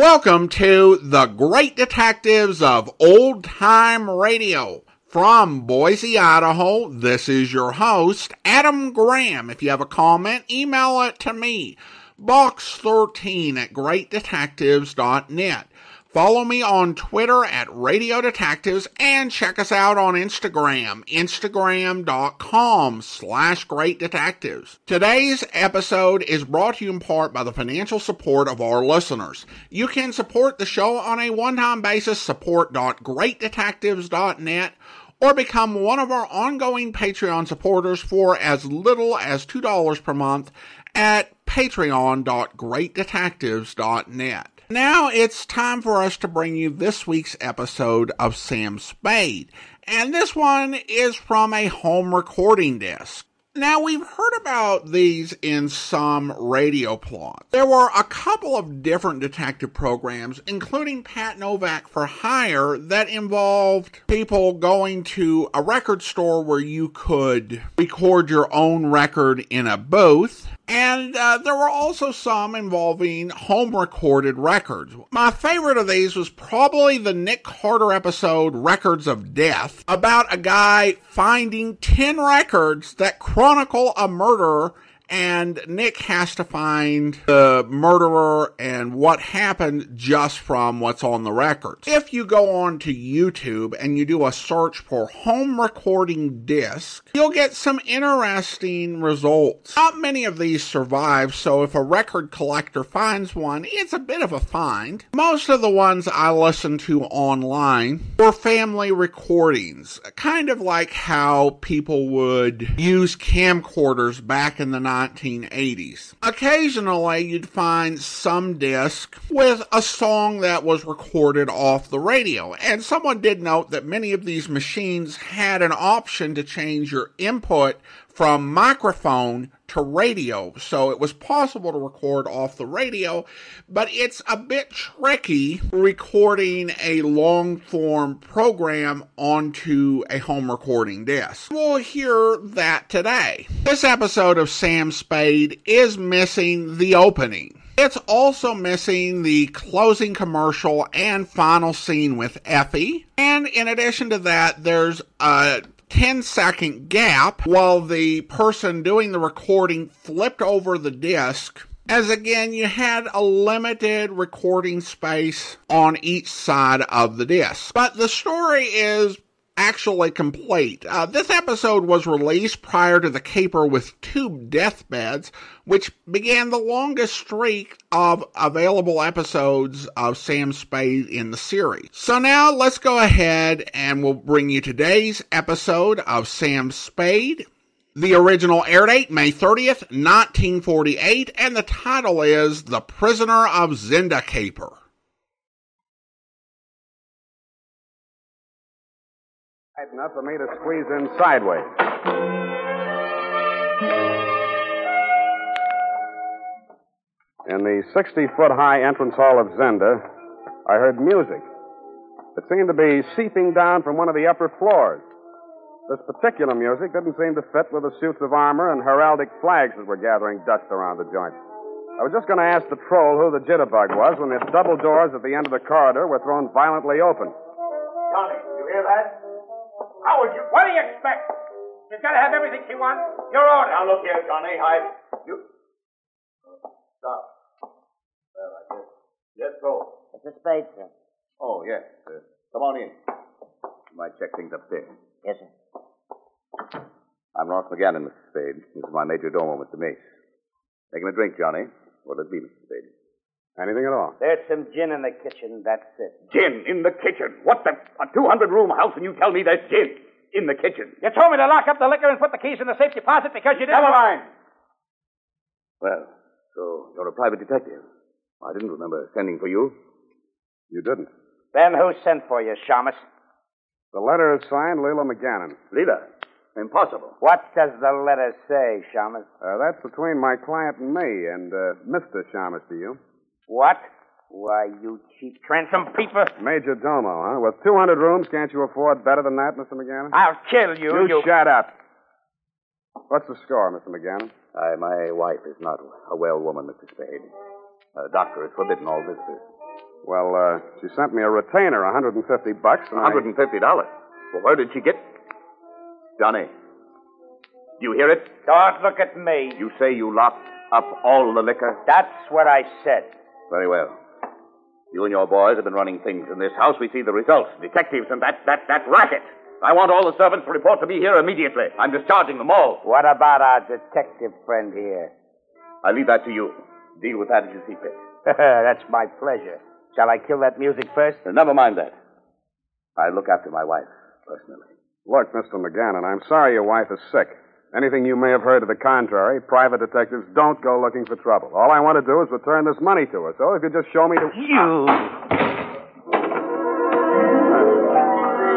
Welcome to the Great Detectives of Old Time Radio. From Boise, Idaho, this is your host, Adam Graham. If you have a comment, email it to me, box13@greatdetectives.net. Follow me on Twitter at Radio Detectives and check us out on Instagram, instagram.com/Great Detectives. Today's episode is brought to you in part by the financial support of our listeners. You can support the show on a one-time basis, support.greatdetectives.net, or become one of our ongoing Patreon supporters for as little as $2 per month at patreon.greatdetectives.net. Now it's time for us to bring you this week's episode of Sam Spade, and this one is from a home recording disc. Now, we've heard about these in some radio plots. There were a couple of different detective programs, including Pat Novak for Hire, that involved people going to a record store where you could record your own record in a booth. And there were also some involving home-recorded records. My favorite of these was probably the Nick Carter episode, Records of Death, about a guy finding 10 records that chronicle a murder, and Nick has to find the murderer and what happened just from what's on the records. If you go on to YouTube and you do a search for home recording disc, you'll get some interesting results. Not many of these survive, so if a record collector finds one, it's a bit of a find. Most of the ones I listened to online were family recordings, kind of like how people would use camcorders back in the 1980s. Occasionally, you'd find some disc with a song that was recorded off the radio, and someone did note that many of these machines had an option to change your input from microphone to radio, so it was possible to record off the radio, but it's a bit tricky recording a long-form program onto a home recording disc. We'll hear that today. This episode of Sam Spade is missing the opening. It's also missing the closing commercial and final scene with Effie, and in addition to that, there's a 10-second gap while the person doing the recording flipped over the disc, as again, you had a limited recording space on each side of the disc. But the story is actually complete. This episode was released prior to the caper with Tube Deathbeds, which began the longest streak of available episodes of Sam Spade in the series. So now let's go ahead and we'll bring you today's episode of Sam Spade. The original air date, May 30th, 1948, and the title is The Prisoner of Zenda Caper. Enough for me to squeeze in sideways. In the 60-foot-high entrance hall of Zenda, I heard music. It seemed to be seeping down from one of the upper floors. This particular music didn't seem to fit with the suits of armor and heraldic flags that were gathering dust around the joint. I was just going to ask the troll who the jitterbug was when the double doors at the end of the corridor were thrown violently open. Johnny, you hear that? How would you? What do you expect? She's got to have everything she wants. Your order. Now, look here, Johnny. You... Stop. Well, I guess... Yes, go. It's a Spade, sir. Oh, yes. Come on in. You might check things upstairs. Yes, sir. I'm Ross McGannon, Mr. Spade. This is my major domo, Mr. Mace. Making a drink, Johnny. What'll it be, Mr. Spade? Anything at all? There's some gin in the kitchen, that's it. Gin in the kitchen? What the... A 200-room house and you tell me there's gin in the kitchen? You told me to lock up the liquor and put the keys in the safe deposit because you didn't... Never mind. Well, so you're a private detective. I didn't remember sending for you. You didn't. Then who sent for you, Shamus? The letter is signed Leila McGannon. Leila? Impossible. What does the letter say, Shamus? That's between my client and me, and Mr. Shamus to you. What? Why, you cheap transom peeper. Major domo, huh? With 200 rooms, can't you afford better than that, Mr. McGannon? I'll kill you. You shut up. What's the score, Mr. McGannon? My wife is not a well woman, Mr. Spade. The doctor has forbidden all visitors. Well, she sent me a retainer, $150. $150? Well, where did she get... Johnny, you hear it? Don't look at me. You say you locked up all the liquor? That's what I said. Very well. You and your boys have been running things in this house. We see the results. Detectives and that racket. I want all the servants to report to me here immediately. I'm discharging them all. What about our detective friend here? I leave that to you. Deal with that as you see fit. That's my pleasure. Shall I kill that music first? Never mind that. I look after my wife, personally. Look, Mr. McGannon, I'm sorry your wife is sick. Anything you may have heard to the contrary, private detectives don't go looking for trouble. All I want to do is return this money to her. So if you just show me the... You!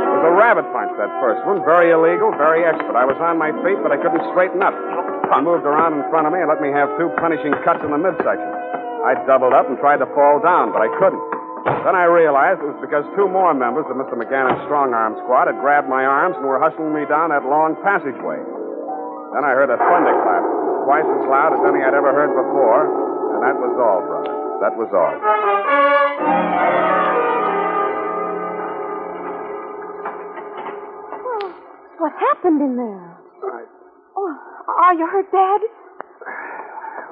It was a rabbit punch, that first one. Very illegal, very expert. I was on my feet, but I couldn't straighten up. He moved around in front of me and let me have 2 punishing cuts in the midsection. I doubled up and tried to fall down, but I couldn't. Then I realized it was because 2 more members of Mr. McGannon's strong-arm squad had grabbed my arms and were hustling me down that long passageway. Then I heard a thunderclap, twice as loud as any I'd ever heard before, and that was all, brother. That was all. Well, what happened in there? Oh, are you hurt, Dad?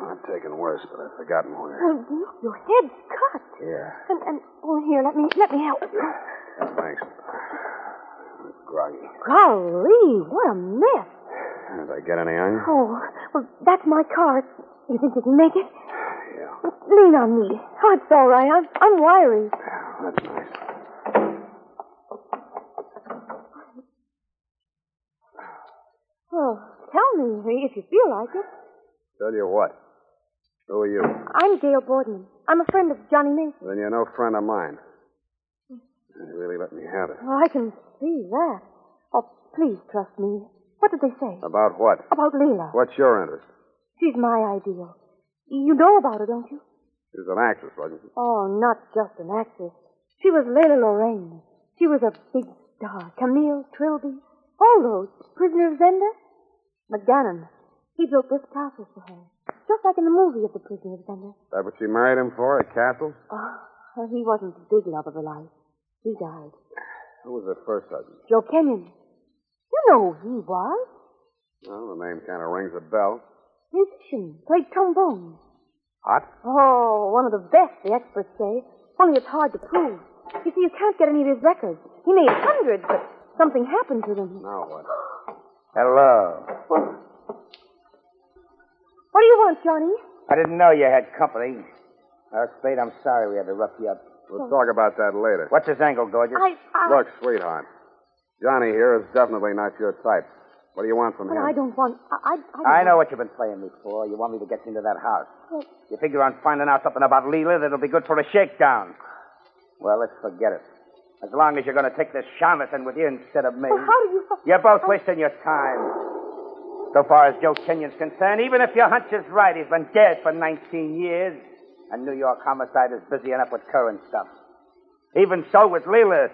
I'm taking worse, but I've forgotten where. Well, look, your head's cut. Yeah. And oh, here, let me help you. Thanks. I'm groggy. Golly, what a mess. Did I get any on you? Oh, well, that's my car. You think you can make it? Yeah. Lean on me. Oh, it's all right. I'm wiry. That's nice. Well, tell me if you feel like it. Tell you what. Who are you? I'm Gail Bourman. I'm a friend of Johnny Mason. Then you're no friend of mine. You really let me have it. Oh, I can see that. Oh, please trust me. What did they say? About what? About Leila. What's your interest? She's my ideal. You know about her, don't you? She was an actress, wasn't she? Oh, not just an actress. She was Leila Lurene. She was a big star. Camille, Trilby, all those. Prisoner of Zenda. McGannon. He built this castle for her. Just like in the movie of the Prisoner of Zenda. That what she married him for, a castle? Oh, he wasn't the big love of her life. He died. Who was her first husband? Joe Kenyon. You know who he was. Well, the name kind of rings a bell. Musician. Played trombone. Hot? Oh, one of the best, the experts say. Only it's hard to prove. You see, you can't get any of his records. He made hundreds, but something happened to them. Now what? Hello. What do you want, Johnny? I didn't know you had company. Spade, I'm sorry we had to rough you up. We'll talk about that later. What's his angle, gorgeous? Look, sweetheart. Johnny here is definitely not your type. What do you want from him? I don't want... I know what you've been playing me for. You want me to get you into that house. Well, you figure on finding out something about Leila that'll be good for a shakedown. Well, let's forget it. As long as you're going to take this charlatan with you instead of me. Well, how do you... You're both wasting your time. So far as Joe Kenyon's concerned, even if your hunch is right, he's been dead for 19 years. And New York homicide is busy enough with current stuff. Even so with Leila.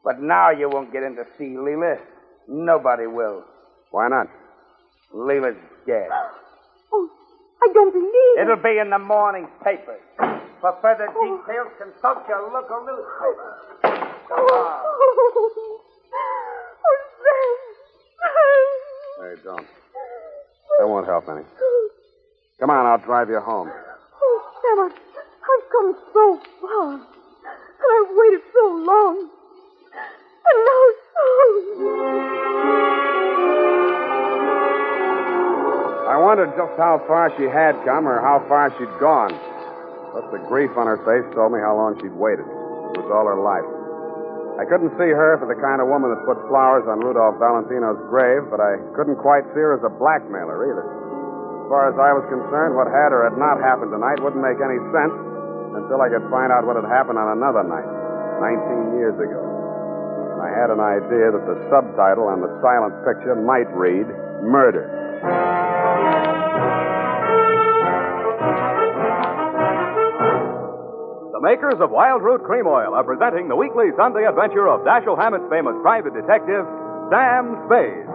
But now you won't get in to see Leila. Nobody will. Why not? Leila's dead. Oh, I don't believe it. It'll be in the morning papers. For further details, consult your local newspaper. Come on. Hey, don't. That won't help any. Come on, I'll drive you home. Oh, Sam, I've come so far. And I've waited so long. And now I wondered just how far she had come or how far she'd gone. But the grief on her face told me how long she'd waited. It was all her life. I couldn't see her for the kind of woman that put flowers on Rudolph Valentino's grave, but I couldn't quite see her as a blackmailer either. As far as I was concerned, what had or had not happened tonight wouldn't make any sense until I could find out what had happened on another night, 19 years ago. And I had an idea that the subtitle on the silent picture might read, Murder. The makers of Wild Root Cream Oil are presenting the weekly Sunday adventure of Dashiell Hammett's famous private detective, Sam Spade.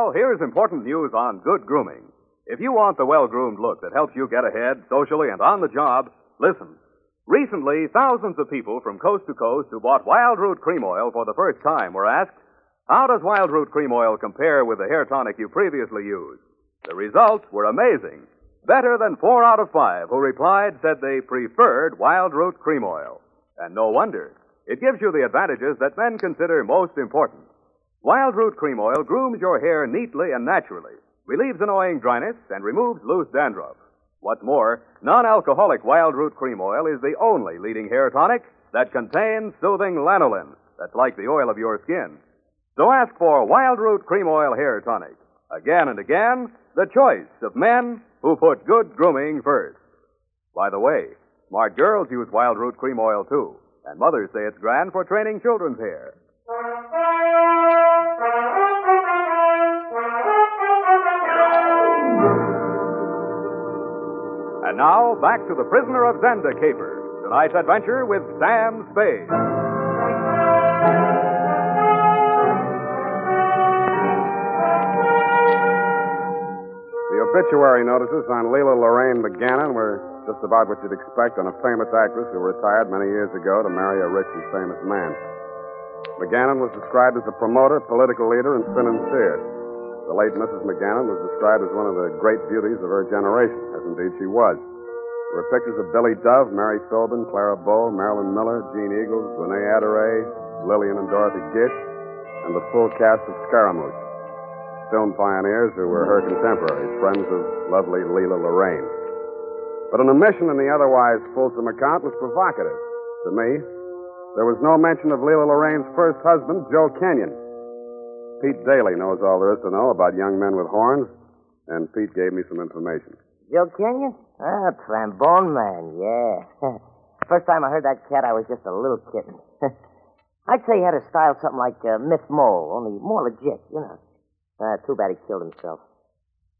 Now, here's important news on good grooming. If you want the well-groomed look that helps you get ahead socially and on the job, listen. Recently, thousands of people from coast to coast who bought Wild Root Cream Oil for the first time were asked, how does Wild Root Cream Oil compare with the hair tonic you previously used? The results were amazing. Better than 4 out of 5 who replied said they preferred Wild Root Cream Oil. And no wonder. It gives you the advantages that men consider most important. Wild Root Cream Oil grooms your hair neatly and naturally, relieves annoying dryness, and removes loose dandruff. What's more, non-alcoholic Wild Root Cream Oil is the only leading hair tonic that contains soothing lanolin. That's like the oil of your skin. So ask for Wild Root Cream Oil Hair Tonic. Again and again, the choice of men who put good grooming first. By the way, smart girls use Wild Root Cream Oil, too. And mothers say it's grand for training children's hair. And now, back to the Prisoner of Zenda caper. Tonight's adventure with Sam Spade. The obituary notices on Leila Lurene McGannon were just about what you'd expect on a famous actress who retired many years ago to marry a rich and famous man. McGannon was described as a promoter, political leader, and financier. The late Mrs. McGannon was described as one of the great beauties of her generation, as indeed she was. There were pictures of Billy Duff, Mary Philbin, Clara Bow, Marilyn Miller, Jean Eagles, Renee Adderey, Lillian and Dorothy Gish, and the full cast of Scaramouche, film pioneers who were her contemporaries, friends of lovely Leila Lurene. But an omission in the otherwise fulsome account was provocative. To me, there was no mention of Leila Lorene's first husband, Joe Kenyon. Pete Daly knows all there is to know about young men with horns, and Pete gave me some information. Joe Kenyon? Ah, trombone man, yeah. First time I heard that cat, I was just a little kitten. I'd say he had a style something like Miss Mole, only more legit, you know. Too bad he killed himself.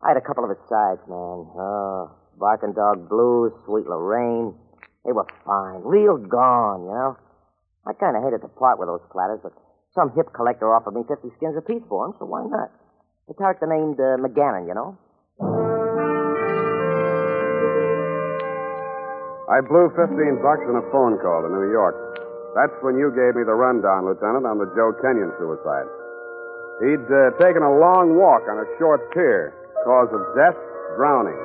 I had a couple of his sides, man. Oh, Barking Dog Blues, Sweet Lorraine. They were fine. Real gone, you know. I kind of hated to part with those platters, but some hip collector offered me 50 skins apiece for them, so why not? The character named McGannon, you know. I blew $15 on a phone call to New York. That's when you gave me the rundown, Lieutenant, on the Joe Kenyon suicide. He'd taken a long walk on a short pier. Cause of death, drowning.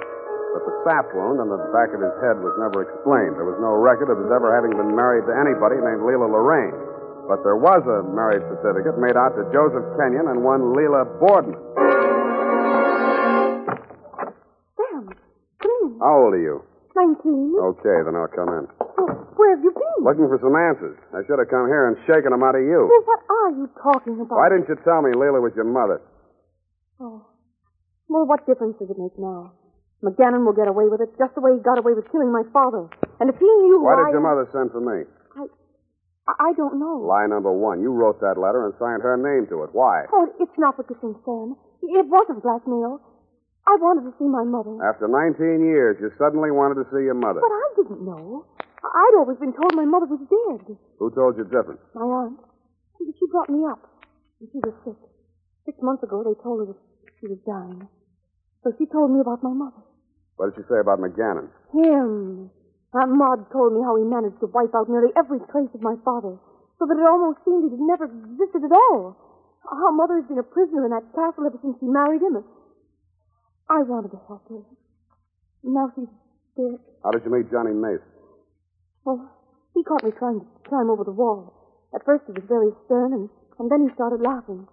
But the sap wound on the back of his head was never explained. There was no record of his ever having been married to anybody named Leila Lurene. But there was a marriage certificate made out to Joseph Kenyon and one Leila Boardman. Sam, come in. How old are you? 19. Okay, then I'll come in. Oh, where have you been? Looking for some answers. I should have come here and shaken them out of you. Well, what are you talking about? Why didn't you tell me Leila was your mother? Oh. Well, what difference does it make now? McGannon will get away with it just the way he got away with killing my father. And if he knew Why did your mother send for me? I don't know. Lie number one. You wrote that letter and signed her name to it. Why? Oh, it's not what you think, Sam. It wasn't blackmail. I wanted to see my mother. After 19 years, you suddenly wanted to see your mother. But I didn't know. I'd always been told my mother was dead. Who told you different? My aunt. She brought me up. And she was sick. 6 months ago, they told her that she was dying. So she told me about my mother. What did she say about McGannon? Him. Aunt Maud told me how he managed to wipe out nearly every trace of my father, so that it almost seemed he'd never existed at all. How Mother has been a prisoner in that castle ever since she married him. I wanted to help her. Now she's dead. How did you meet Johnny Mace? Well, he caught me trying to climb over the wall. At first he was very stern, and then he started laughing.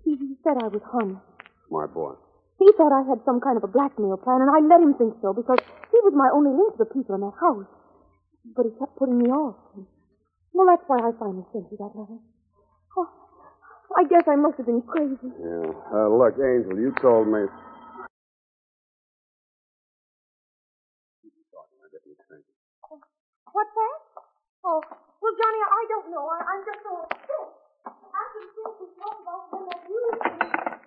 He said I was harmless. Smart boy. He thought I had some kind of a blackmail plan, and I let him think so, because he was my only link to the people in that house. But he kept putting me off. Well, that's why I finally sent you that letter. Oh, I guess I must have been crazy. Yeah. Look, Angel, you told me... What's that? Oh, well, Johnny, I don't know. I'm just so upset. After the things we talked about when that news came...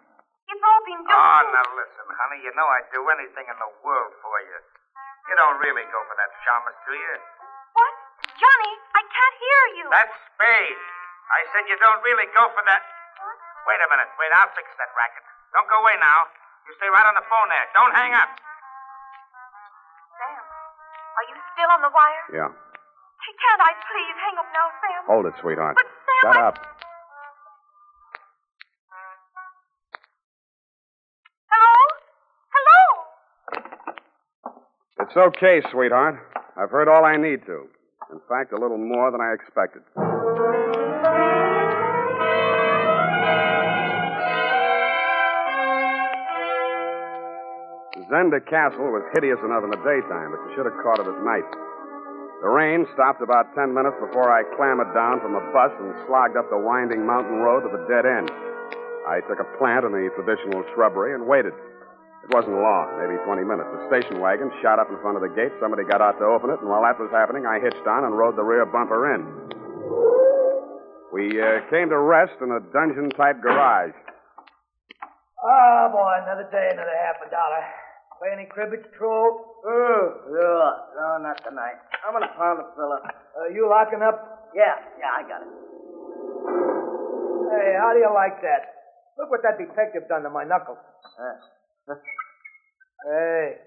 It's all been just... Oh, now listen, honey, you know I'd do anything in the world for you. You don't really go for that Chalmers, do you? What? Johnny, I can't hear you. That's Spade. I said you don't really go for that... Wait a minute. Wait, I'll fix that racket. Don't go away now. You stay right on the phone there. Don't hang up. Sam, are you still on the wire? Yeah. Can't I please hang up now, Sam? Hold it, sweetheart. But Sam, Shut up. Hello? Hello? It's okay, sweetheart. I've heard all I need to. In fact, a little more than I expected. Zenda Castle was hideous enough in the daytime, but you should have caught it at night. The rain stopped about 10 minutes before I clambered down from the bus and slogged up the winding mountain road to the dead end. I took a plant in the traditional shrubbery and waited. It wasn't long, maybe 20 minutes. The station wagon shot up in front of the gate. Somebody got out to open it, and while that was happening, I hitched on and rode the rear bumper in. We came to rest in a dungeon-type garage. Oh, boy, another day, another $50. Play any cribbage, Troll? No, not tonight. I'm gonna pound the fella. You locking up? Yeah, I got it. Hey, how do you like that? Look what that detective done to my knuckles. Hey,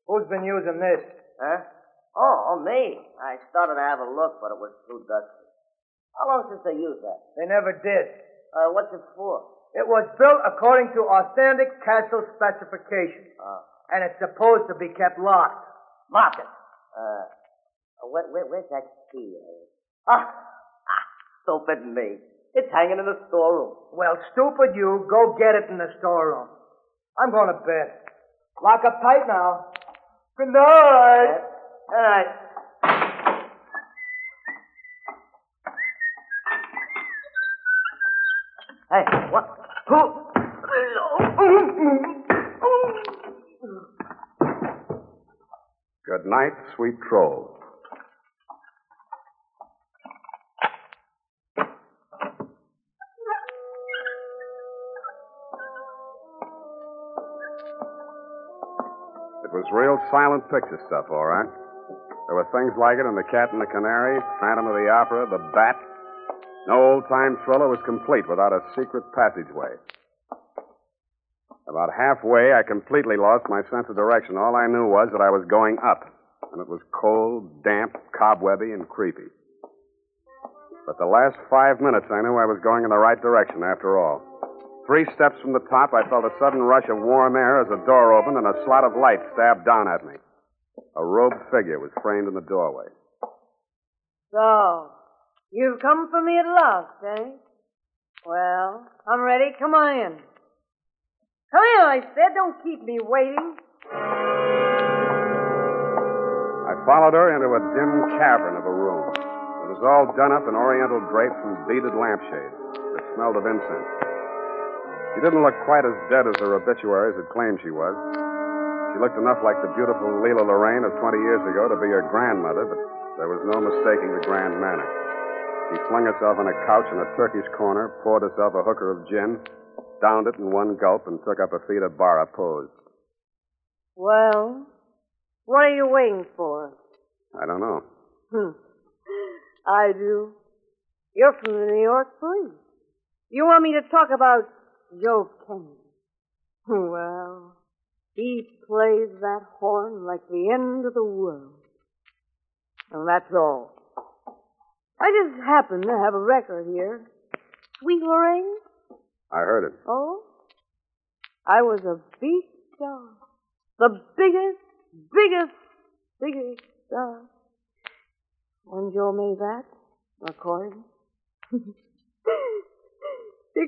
who's been using this? Huh? Oh, me. I started to have a look, but it was too dusty. How long since they used that? They never did. What's it for? It was built according to authentic castle specifications. And it's supposed to be kept locked. Lock it. Where's that key? Stupid me. It's hanging in the storeroom. Well, stupid you, go get it in the storeroom. I'm going to bed. Lock up tight now. Good night. All right. Hey, what? Good night, sweet troll. It was real silent picture stuff, all right. There were things like it in The Cat and the Canary, Phantom of the Opera, The Bat. No old-time thriller was complete without a secret passageway. About halfway, I completely lost my sense of direction. All I knew was that I was going up, and it was cold, damp, cobwebby, and creepy. But the last 5 minutes, I knew I was going in the right direction after all. 3 steps from the top, I felt a sudden rush of warm air as the door opened and a slot of light stabbed down at me. A robed figure was framed in the doorway. So, you've come for me at last, eh? Well, I'm ready. Come on in. Come in, I said. Don't keep me waiting. I followed her into a dim cavern of a room. It was all done up in oriental drapes and beaded lampshades. It smelled of incense. She didn't look quite as dead as her obituaries had claimed she was. She looked enough like the beautiful Leela Lurene of 20 years ago to be her grandmother, but there was no mistaking the grand manner. She flung herself on a couch in a Turkish corner, poured herself a hooker of gin, downed it in one gulp, and took up a Fida Barra pose. Well, what are you waiting for? I don't know. I do. You're from the New York police. You want me to talk about Joe Kenyon? Well, he plays that horn like the end of the world. And that's all. I just happen to have a record here. Sweet Lorraine? I heard it. Oh? I was a big star. The biggest star. When Joe made that recording. You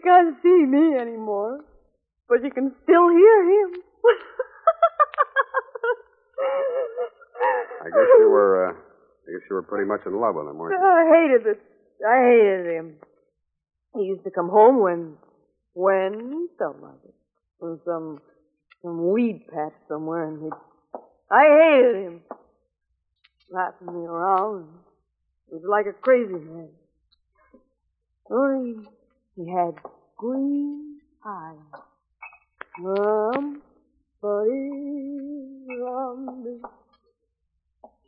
can't see me anymore, but you can still hear him. I guess you were pretty much in love with him, weren't you? I hated him. He used to come home when he felt like it. From some weed patch somewhere, and I hated him. Slapping me around. He was like a crazy man. Only he had green eyes. Somebody around me.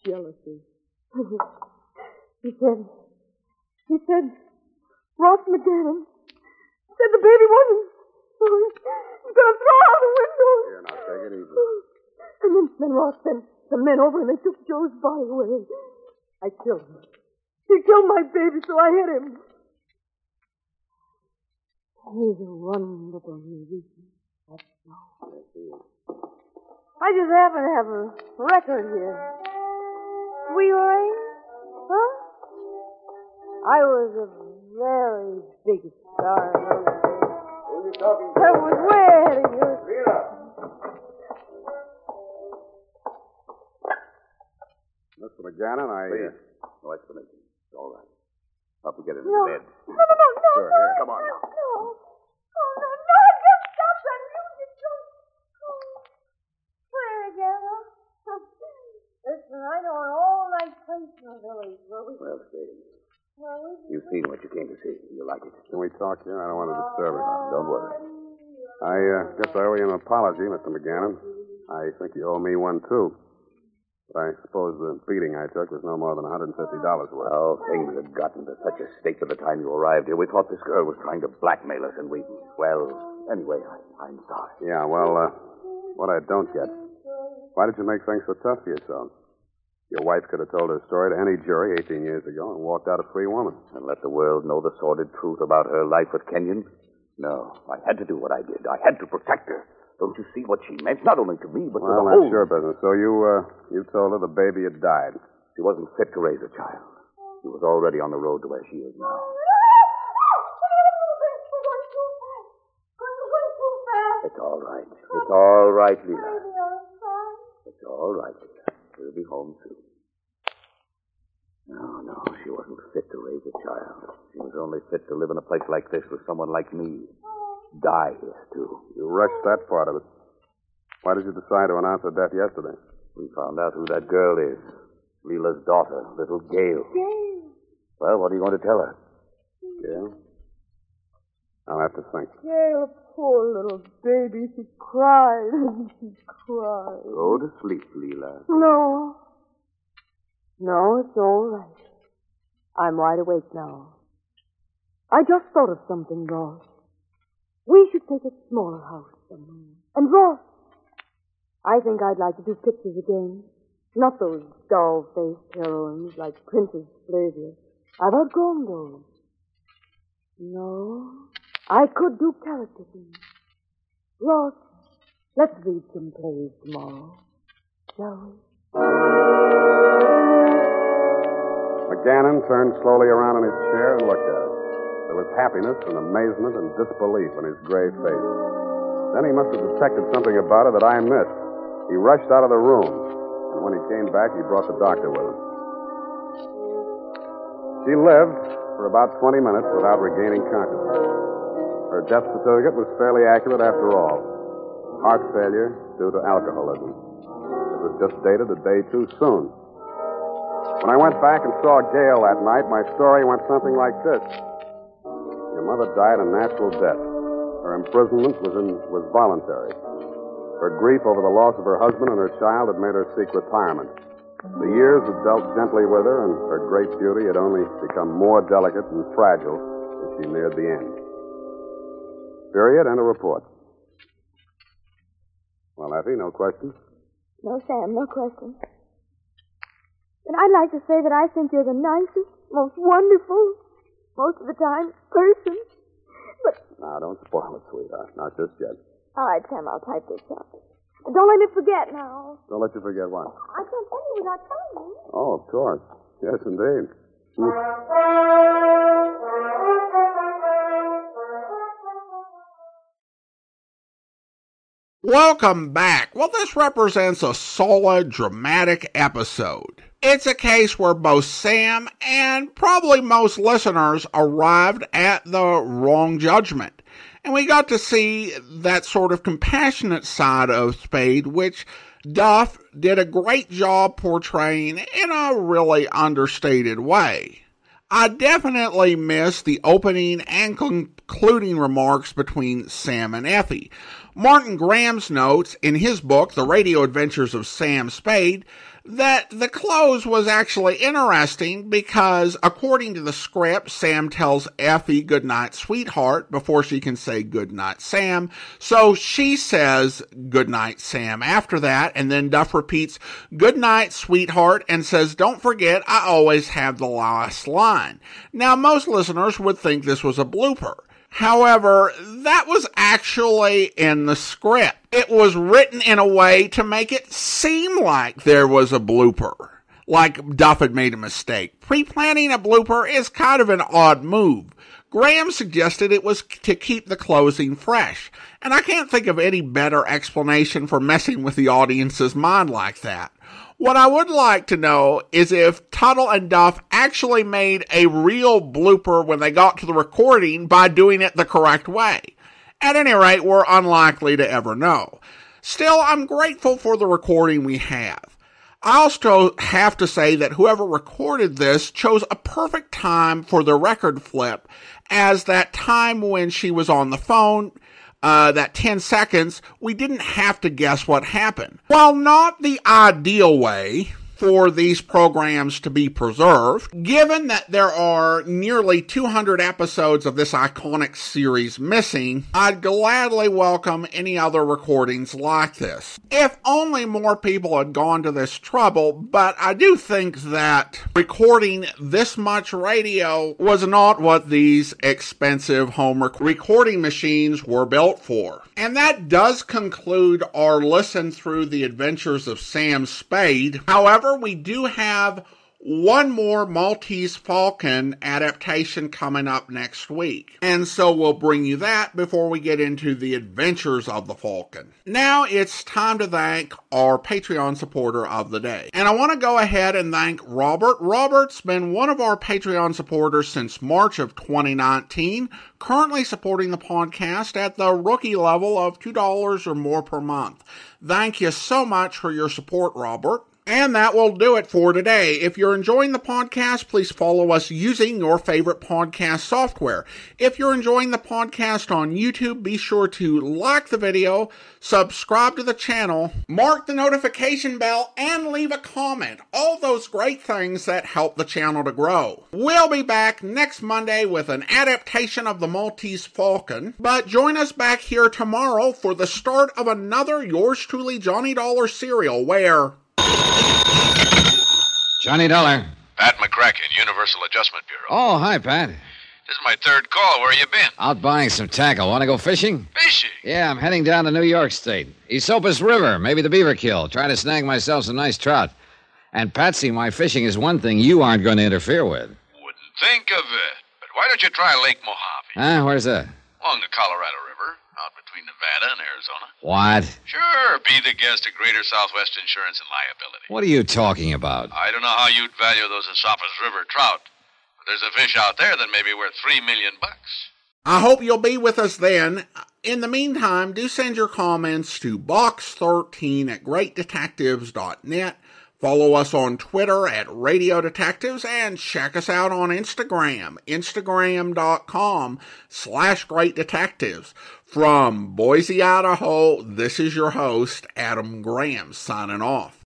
Jealousy. He said, Ross McGannon said the baby He's going to throw out the window. Here, now, take it easy. And then Ross sent some men over and they took Joe's body away. I killed him. He killed my baby, so I hit him. He's a wonderful musician. That's all. I just happen to have a record here. Sweet Lorraine? Huh? I was a very big star in those days. Who are you talking to? I was way ahead of you. Rita! Mr. McGannon, Please. No explanation. It's all right. Help me get into No. bed. No. Sure, here, come on. No. Just stop that music. Play again, huh? Listen, I know an all-night place in the village where we... Well, Spade, Well, you've seen what you came to see. You like it. Can we talk here? I don't want to disturb you. Don't worry. I guess I owe you an apology, Mr. McGannon. I think you owe me one, too. But I suppose the beating I took was no more than $150 worth. Well, things had gotten to such a state by the time you arrived here. We thought this girl was trying to blackmail us, and we... Well, anyway, I'm sorry. Yeah, well, what I don't get, why did you make things so tough for yourself? Your wife could have told her story to any jury 18 years ago and walked out a free woman. And let the world know the sordid truth about her life with Kenyon? No, I had to do what I did. I had to protect her. Don't you see what she meant? Not only to me, but to the whole... Well, that's your business. So you told her the baby had died. She wasn't fit to raise a child. She was already on the road to where she is now. It's all right. It's all right, Lila. It's all right, Lila. We'll be home soon. No, she wasn't fit to raise a child. She was only fit to live in a place like this with someone like me. Die here, too. You rushed that part of it. Why did you decide to announce her death yesterday? We found out who that girl is. Leela's daughter, little Gail. Gail. Well, what are you going to tell her? Gail? I'll have to think. Gail, poor little baby. She cried. She cried. Go to sleep, Leela. No, it's all right. I'm wide awake now. I just thought of something, Ross. We should take a smaller house somewhere. And Ross, I think I'd like to do pictures again. Not those doll-faced heroines like Princess Flavia. I've outgrown those. No, I could do character things. Ross, let's read some plays tomorrow, shall we? McGannon turned slowly around in his chair and looked at her. There was happiness and amazement and disbelief in his gray face. Then he must have detected something about her that I missed. He rushed out of the room, and when he came back, he brought the doctor with him. She lived for about 20 minutes without regaining consciousness. Her death certificate was fairly accurate after all. Heart failure due to alcoholism. It was just dated a day too soon. When I went back and saw Gail that night, my story went something like this. Your mother died a natural death. Her imprisonment was voluntary. Her grief over the loss of her husband and her child had made her seek retirement. The years had dealt gently with her, and her great beauty had only become more delicate and fragile as she neared the end. Period, and a report. Well, Effie, no questions? No, Sam, no questions. And I'd like to say that I think you're the nicest, most wonderful, most of the time, person. But... Now, don't spoil it, sweetheart. Not just yet. All right, Sam, I'll type this up. And don't let me forget now. Don't let you forget what? I can't tell you without telling you. Oh, of course. Yes, indeed. Welcome back. Well, this represents a solid, dramatic episode. It's a case where both Sam and probably most listeners arrived at the wrong judgment. And we got to see that sort of compassionate side of Spade, which Duff did a great job portraying in a really understated way. I definitely missed the opening and concluding remarks between Sam and Effie. Martin Graham's notes in his book, The Radio Adventures of Sam Spade, that the close was actually interesting because, according to the script, Sam tells Effie goodnight, sweetheart, before she can say goodnight, Sam. So she says goodnight, Sam, after that, and then Duff repeats goodnight, sweetheart, and says, don't forget, I always have the last line. Now, most listeners would think this was a blooper. However, that was actually in the script. It was written in a way to make it seem like there was a blooper, like Duff had made a mistake. Pre-planning a blooper is kind of an odd move. Graham suggested it was to keep the closing fresh, and I can't think of any better explanation for messing with the audience's mind like that. What I would like to know is if Tuttle and Duff actually made a real blooper when they got to the recording by doing it the correct way. At any rate, we're unlikely to ever know. Still, I'm grateful for the recording we have. I also have to say that whoever recorded this chose a perfect time for the record flip, as that time when she was on the phone, that 10 seconds, we didn't have to guess what happened. While not the ideal way for these programs to be preserved, given that there are nearly 200 episodes of this iconic series missing, I'd gladly welcome any other recordings like this. If only more people had gone to this trouble, but I do think that recording this much radio was not what these expensive home recording machines were built for. And that does conclude our listen through the adventures of Sam Spade. However, we do have one more Maltese Falcon adaptation coming up next week. And so we'll bring you that before we get into the adventures of the Falcon. Now it's time to thank our Patreon supporter of the day. And I want to go ahead and thank Robert. Robert's been one of our Patreon supporters since March of 2019, currently supporting the podcast at the rookie level of $2 or more per month. Thank you so much for your support, Robert. And that will do it for today. If you're enjoying the podcast, please follow us using your favorite podcast software. If you're enjoying the podcast on YouTube, be sure to like the video, subscribe to the channel, mark the notification bell, and leave a comment. All those great things that help the channel to grow. We'll be back next Monday with an adaptation of the Maltese Falcon, but join us back here tomorrow for the start of another Yours Truly Johnny Dollar serial where... Johnny Dollar. Pat McCracken, Universal Adjustment Bureau. Oh, hi, Pat. This is my third call. Where you been? Out buying some tackle. Want to go fishing? Fishing? Yeah, I'm heading down to New York State. Esopus River, maybe the Beaver Kill. Trying to snag myself some nice trout. And, Patsy, my fishing is one thing you aren't going to interfere with. Wouldn't think of it. But why don't you try Lake Mojave? Huh? Where's that? Along the Colorado River, out between Nevada and Arizona. What? Sure, be the guest of Greater Southwest Insurance and Liability. What are you talking about? I don't know how you'd value those Esopus River trout, but there's a fish out there that may be worth $3 million. I hope you'll be with us then. In the meantime, do send your comments to box13@greatdetectives.net. Follow us on Twitter at Radio Detectives and check us out on Instagram, instagram.com/greatdetectives. From Boise, Idaho, this is your host, Adam Graham, signing off.